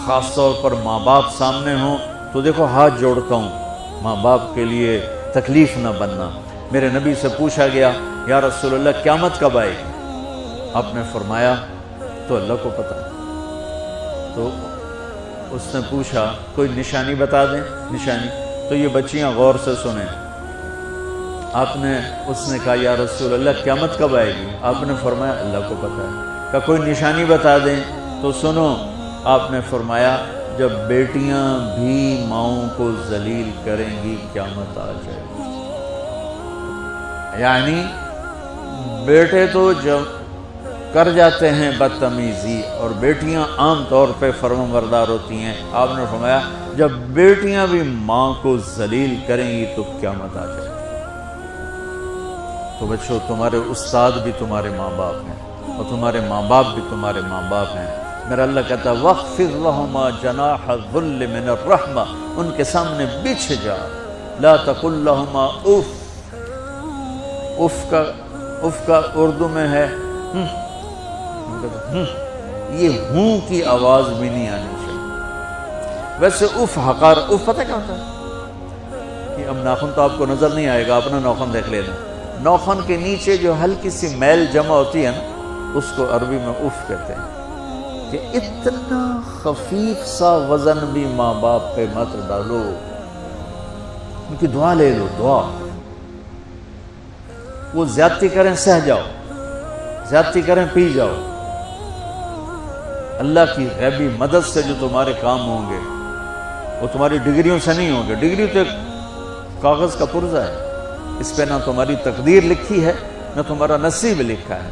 خاص طور پر ماں باپ سامنے ہوں تو دیکھو ہاتھ جوڑتا ہوں ماں باپ کے لیے تکلیف نہ بننا۔ میرے نبی سے پوچھا گیا یا رسول اللہ قیامت کب آئے گی؟ آپ نے فرمایا تو اللہ کو پتہ۔ تو اس نے پوچھا کوئی نشانی بتا دیں، نشانی؟ تو یہ بچیاں غور سے سنیں۔ اس نے کہا یا رسول اللہ قیامت کب آئے گی؟ آپ نے فرمایا اللہ کو پتہ ہے۔ کہا کوئی نشانی بتا دیں؟ تو سنو، آپ نے فرمایا جب بیٹیاں بھی ماؤں کو ذلیل کریں گی قیامت آ جائے گی۔ یعنی بیٹے تو جب کر جاتے ہیں بدتمیزی اور بیٹیاں عام طور پہ فرمانبردار ہوتی ہیں، آپ نے فرمایا جب بیٹیاں بھی ماں کو ذلیل کریں گی تو قیامت آ جائے گی۔ تو بچوں، تمہارے استاد بھی تمہارے ماں باپ ہیں اور تمہارے ماں باپ بھی تمہارے ماں باپ ہیں۔ میرا اللہ کہتا ہے وَاخْفِضْ لَهُمَا جَنَاحَ الذُّلِّ مِنَ الرَّحْمَةِ، ان کے سامنے بچھ جا، لا تقل لهما اف۔ اف کا اردو میں ہے یہ ہوں کی آواز بھی نہیں آنی چاہیے۔ ویسے اف حقار، اف پتہ کیا ہوتا ہے؟ اب ناخن تو آپ کو نظر نہیں آئے گا، اپنا ناخن دیکھ لینا۔ ناخن کے نیچے جو ہلکی سی میل جمع ہوتی ہے نا، اس کو عربی میں اف کہتے ہیں۔ کہ اتنا خفیف سا وزن بھی ماں باپ پہ مت ڈالو، ان کی دعا لے لو، دعا۔ وہ زیادتی کریں سہ جاؤ، زیادتی کریں پی جاؤ۔ اللہ کی غیبی مدد سے جو تمہارے کام ہوں گے وہ تمہاری ڈگریوں سے نہیں ہوں گے۔ ڈگری تو ایک کاغذ کا پرزہ ہے، اس پہ نہ تمہاری تقدیر لکھی ہے نہ تمہارا نصیب لکھا ہے۔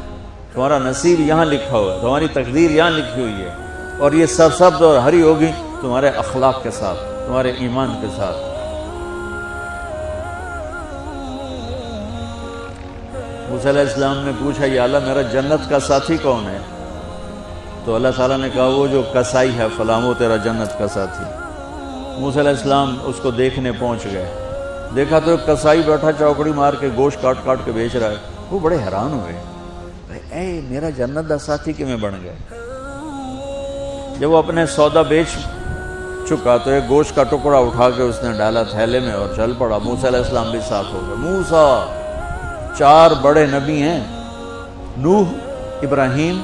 تمہارا نصیب یہاں لکھا ہوا ہے، تمہاری تقدیر یہاں لکھی ہوئی ہے، اور یہ سرسبز اور ہری ہوگی تمہارے اخلاق کے ساتھ، تمہارے ایمان کے ساتھ۔ موسیٰ علیہ السلام نے پوچھا یا اللہ میرا جنت کا ساتھی کون ہے؟ تو اللہ تعالیٰ نے کہا وہ جو کسائی ہے فلاں وہ تیرا جنت کا ساتھی۔ موسیٰ علیہ السلام اس کو دیکھنے پہنچ گئے، دیکھا تو ایک کسائی بیٹھا چوکڑی مار کے گوشت کاٹ کاٹ کے بیچ رہا ہے۔ وہ بڑے حیران ہوئے، اے میرا جنت کا ساتھی کیویں بن گئے؟ جب وہ اپنے سودا بیچ چکا تو ایک گوشت کا ٹکڑا اٹھا کے اس نے ڈالا تھیلے میں اور چل پڑا۔ موسیٰ علیہ السلام بھی ساتھ ہو گئے۔ موسیٰ 4 بڑے نبی ہیں، نوح، ابراہیم،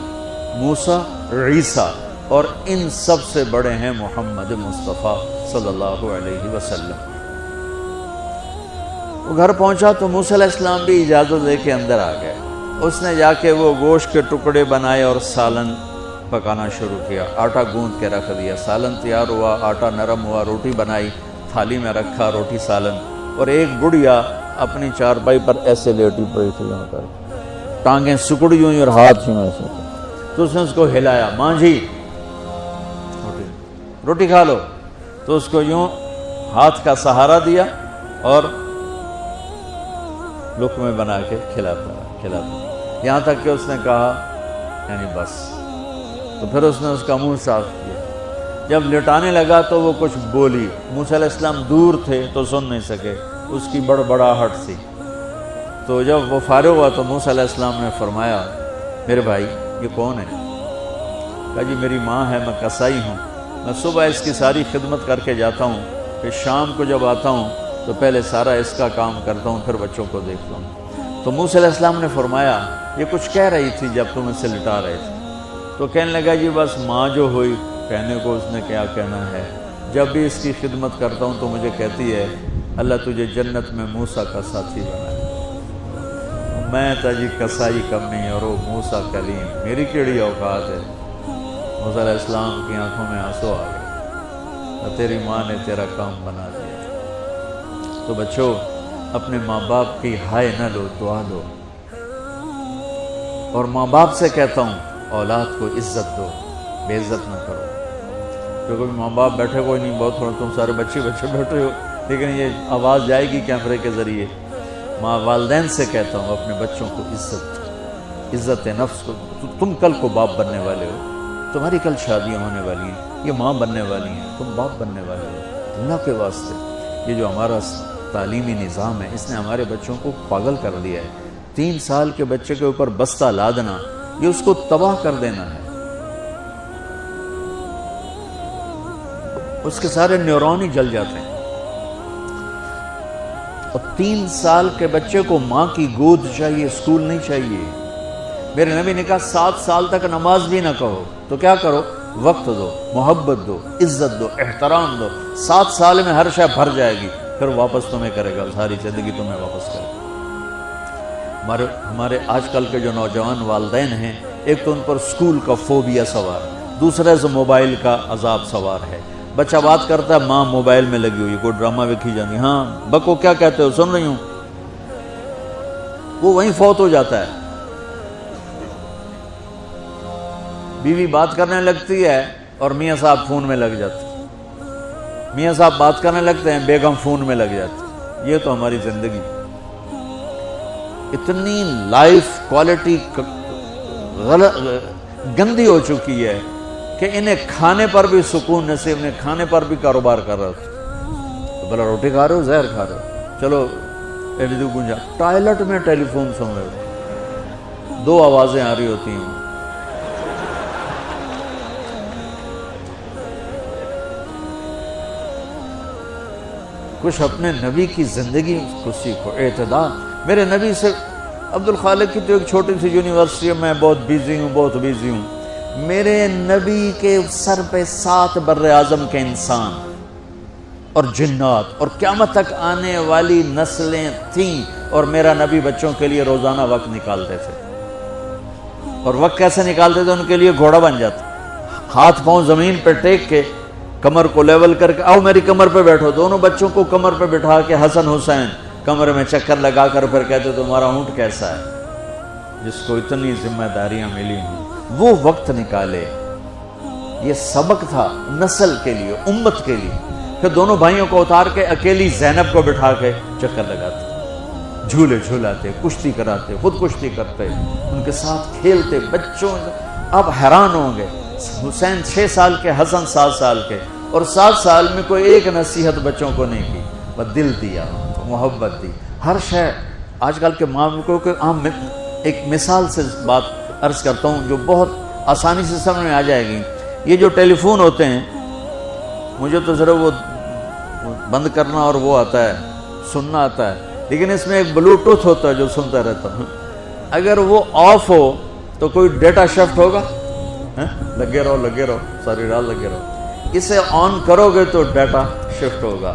موسیٰ، عیسیٰ، اور ان سب سے بڑے ہیں محمد مصطفیٰ صلی اللہ علیہ وسلم۔ وہ گھر پہنچا تو موسیٰ علیہ السلام بھی اجازت لے کے اندر آ گئے۔ اس نے جا کے وہ گوشت کے ٹکڑے بنائے اور سالن پکانا شروع کیا۔ آٹا گوندھ کے رکھ دیا، سالن تیار ہوا، آٹا نرم ہوا، روٹی بنائی، تھالی میں رکھا روٹی سالن، اور ایک بڑھیا اپنی چارپائی پر ایسے لیٹی پڑی تھی، یہاں کر ٹانگیں سکڑی ہوئی اور ہاتھ یوں ایسے۔ تو اس نے اس کو ہلایا، ماں جی روٹی کھا لو۔ تو اس کو یوں ہاتھ کا سہارا دیا اور لقمے بنا کے کھلاتا، یہاں تک کہ اس نے کہا یعنی بس۔ تو پھر اس نے اس کا منہ صاف کیا۔ جب لٹانے لگا تو وہ کچھ بولی، موسیٰ علیہ السلام دور تھے تو سن نہیں سکے، اس کی بڑبڑاہٹ سی۔ تو جب وہ فارغ ہوا تو موسیٰ علیہ السلام نے فرمایا میرے بھائی یہ کون ہے؟ کہا جی میری ماں ہے، میں کسائی ہوں، میں صبح اس کی ساری خدمت کر کے جاتا ہوں، پھر شام کو جب آتا ہوں تو پہلے سارا اس کا کام کرتا ہوں، پھر بچوں کو دیکھتا ہوں۔ تو موسیٰ علیہ السلام نے فرمایا یہ کچھ کہہ رہی تھی جب تم اسے لٹا رہے تھے؟ تو کہنے لگا جی بس ماں جو ہوئی، کہنے کو اس نے کیا کہنا ہے، جب بھی اس کی خدمت کرتا ہوں تو مجھے کہتی ہے اللہ تجھے جنت میں موسیٰ کا ساتھی بنائے۔ میں تا جی کسائی کمی اور وہ موسیٰ کلیم، میری کیڑی اوقات ہے؟ موسیٰ علیہ السلام کی آنکھوں میں آنسو آ گئے، تیری ماں نے تیرا کام بنا دیا۔ تو بچوں اپنے ماں باپ کی ہائے نہ لو، دعا لو۔ اور ماں باپ سے کہتا ہوں اولاد کو عزت دو، بے عزت نہ کرو۔ کیونکہ ماں باپ بیٹھے کوئی نہیں، بہت تھوڑا تم سارے بچے بیٹھے ہو، لیکن یہ آواز جائے گی کیمرے کے ذریعے۔ ماں والدین سے کہتا ہوں اپنے بچوں کو عزت نفس کو۔ تم کل کو باپ بننے والے ہو، تمہاری کل شادیاں ہونے والی ہیں، یہ ماں بننے والی ہیں، تم باپ بننے والے ہو۔ اللہ کے واسطے یہ جو ہمارا تعلیمی نظام ہے اس نے ہمارے بچوں کو پاگل کر دیا ہے۔ 3 سال کے بچے کے اوپر بستہ لادنا، یہ اس کو تباہ کر دینا ہے۔ اس کے سارے نیورون ہی جل جاتے ہیں. اور 3 سال کے بچے کو ماں کی گود چاہیے، اسکول نہیں چاہیے. میرے نبی نے کہا 7 سال تک نماز بھی نہ کہو تو کیا کرو، وقت دو، محبت دو، عزت دو، احترام دو. 7 سال میں ہر شے بھر جائے گی، پھر واپس تمہیں کرے گا، ساری زندگی تمہیں واپس کرے گا. ہمارے آج کل کے جو نوجوان والدین ہیں، ایک تو ان پر اسکول کا فوبیا سوار ہے، دوسرے سے موبائل کا عذاب سوار ہے. بچہ بات کرتا ہے، ماں موبائل میں لگی ہوئی، کوئی ڈرامہ ویکھی جانی، ہاں بکو کیا کہتے ہو، سن رہی ہوں. وہ وہیں فوت ہو جاتا ہے. بیوی بات کرنے لگتی ہے اور میاں صاحب فون میں لگ جاتے ہیں. میاں صاحب بات کرنے لگتے ہیں، بیگم فون میں لگ جاتی. یہ تو ہماری زندگی. اتنی لائف کوالٹی گندی ہو چکی ہے کہ انہیں کھانے پر بھی سکون نصیب نہیں، کھانے پر بھی کاروبار کر رہا تھا. تو بلا روٹی کھا رہے ہو، زہر کھا رہے ہو، چلو گنجا ٹوائلٹ میں ٹیلی فون سن رہے ہو، 2 آوازیں آ رہی ہوتی ہیں. کچھ اپنے نبی کی زندگی کو سیکھو، اعتدال. میرے نبی سے عبد الخالق کی تو ایک چھوٹی سی یونیورسٹی میں بہت بیزی ہوں. میرے نبی کے سر پہ 7 بر اعظم کے انسان اور جنات اور قیامت تک آنے والی نسلیں تھیں، اور میرا نبی بچوں کے لیے روزانہ وقت نکالتے تھے. اور وقت کیسے نکالتے تھے؟ ان کے لیے گھوڑا بن جاتا، ہاتھ پاؤں زمین پہ ٹیک کے، کمر کو لیول کر کے، آؤ میری کمر پہ بیٹھو. دونوں بچوں کو کمر پہ بٹھا کے حسن حسین کمر میں چکر لگا کر پھر کہتے تمہارا اونٹ کیسا ہے. جس کو اتنی ذمہ داریاں ملی ہیں وہ وقت نکالے. یہ سبق تھا نسل کے لیے، امت کے لیے. پھر دونوں بھائیوں کو اتار کے اکیلی زینب کو بٹھا کے چکر لگاتے، جھولے جھولاتے، کشتی کراتے، خود کشتی کرتے، ان کے ساتھ کھیلتے. بچوں اب حیران ہوں گے، حسین 6 سال کے، حسن 7 سال کے، اور 7 سال میں کوئی ایک نصیحت بچوں کو نہیں کی، بس دل دیا، محبت دی. ہر شے آج کل کے معاملوں کو ایک مثال سے بات عرض کرتا ہوں جو بہت آسانی سے سمجھ میں آ جائے گی. یہ جو ٹیلی فون ہوتے ہیں، مجھے تو ذرا وہ بند کرنا اور وہ آتا ہے، سننا آتا ہے، لیکن اس میں ایک بلوٹوتھ ہوتا ہے جو سنتا رہتا ہوں. اگر وہ آف ہو تو کوئی ڈیٹا شفٹ ہوگا؟ لگے رہو ساری رات لگے رہو. اسے آن کرو گے تو ڈیٹا شفٹ ہوگا.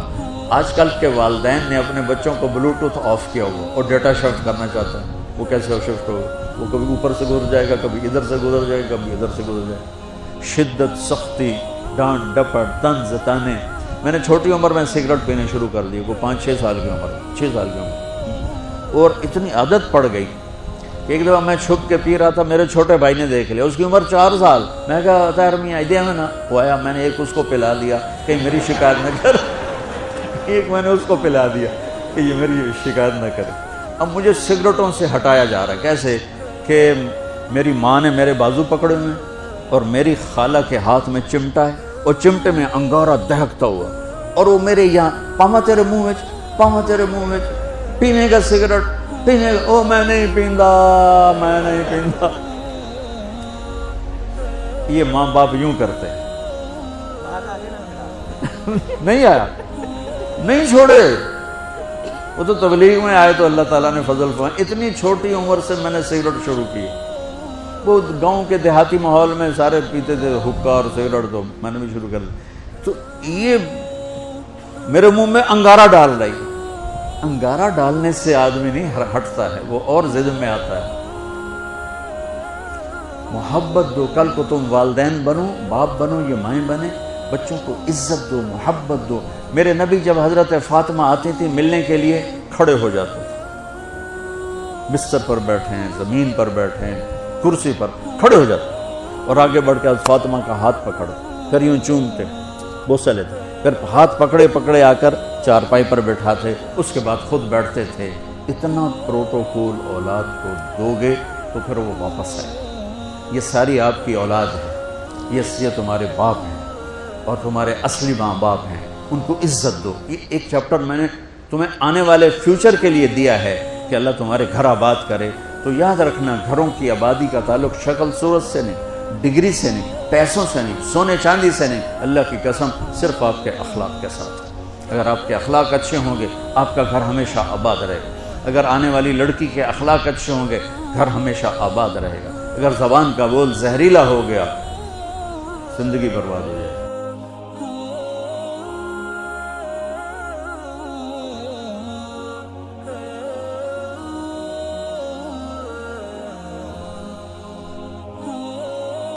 آج کل کے والدین نے اپنے بچوں کو بلوٹوتھ آف کیا ہوا اور ڈیٹا شفٹ کرنا چاہتے ہیں. وہ کیسے شفٹ ہوگا؟ وہ کبھی اوپر سے گزر جائے گا، کبھی ادھر سے گزر جائے گا، کبھی ادھر سے گزر جائے گا. شدت، سختی، ڈانٹ ڈپٹ، طنز تانے. میں نے چھوٹی عمر میں سگریٹ پینے شروع کر دی، وہ 5-6 سال کی عمر، 6 سال کی عمر، اور اتنی عادت پڑ گئی کہ ایک دفعہ میں چھپ کے پی رہا تھا. میرے چھوٹے بھائی نے دیکھ لیا، اس کی عمر 4 سال. میں کہا طاہر میاں دیا میں نا، وہ آیا، میں نے ایک اس کو پلا دیا کہیں میری شکایت نہ کر. ایک میں نے اس کو پلا دیا کہ یہ میری شکایت نہ کرے. اب مجھے سگریٹوں سے ہٹایا جا رہا ہے. کیسے کہ میری ماں نے میرے بازو پکڑے ہوئے اور میری خالہ کے ہاتھ میں چمٹا ہے اور چمٹے میں انگارہ دہکتا ہوا، اور وہ میرے یہاں پاما تیرے منہ میں پینے کا سگریٹ پینے کا. او میں نہیں پیندا. یہ ماں باپ یوں کرتے ہیں. نہیں آیا، نہیں چھوڑے. وہ تو تبلیغ میں آئے تو اللہ تعالیٰ نے فضل فرمایا. اتنی چھوٹی عمر سے میں نے سگریٹ شروع کی. وہ گاؤں کے دیہاتی ماحول میں سارے پیتے تھے حکا اور سگریٹ، تو میں نے بھی شروع کر دی. تو یہ میرے منہ میں انگارہ ڈال رہی. انگارہ ڈالنے سے آدمی نہیں ہٹتا ہے، وہ اور ضد میں آتا ہے. محبت دو. کل کو تم والدین بنو، باپ بنو، یہ مائیں بنے، بچوں کو عزت دو، محبت دو. میرے نبی جب حضرت فاطمہ آتی تھی ملنے کے لیے، کھڑے ہو جاتے تھے. بستر پر بیٹھے ہیں، زمین پر بیٹھے ہیں، کرسی پر کھڑے ہو جاتے اور آگے بڑھ کے فاطمہ کا ہاتھ پکڑو، پھر یوں چومتے، بوسہ لیتے، پھر ہاتھ پکڑے آ کر چارپائی پر بیٹھاتے، اس کے بعد خود بیٹھتے تھے. اتنا پروٹوکول اولاد کو دو گے تو پھر وہ واپس آئے. یہ ساری آپ کی اولاد ہے، یہ تمہارے باپ ہیں اور تمہارے اصلی ماں باپ ہیں. ان کو عزت دو. یہ ایک چیپٹر میں نے تمہیں آنے والے فیوچر کے لیے دیا ہے کہ اللہ تمہارے گھر آباد کرے. تو یاد رکھنا، گھروں کی آبادی کا تعلق شکل صورت سے نہیں، ڈگری سے نہیں، پیسوں سے نہیں، سونے چاندی سے نہیں، اللہ کی قسم صرف آپ کے اخلاق کے ساتھ۔ اگر آپ کے اخلاق اچھے ہوں گے آپ کا گھر ہمیشہ آباد رہے گا۔ اگر آنے والی لڑکی کے اخلاق اچھے ہوں گے گھر ہمیشہ آباد رہے گا۔ اگر زبان کا بول زہریلا ہو گیا زندگی برباد ہو جائے گی۔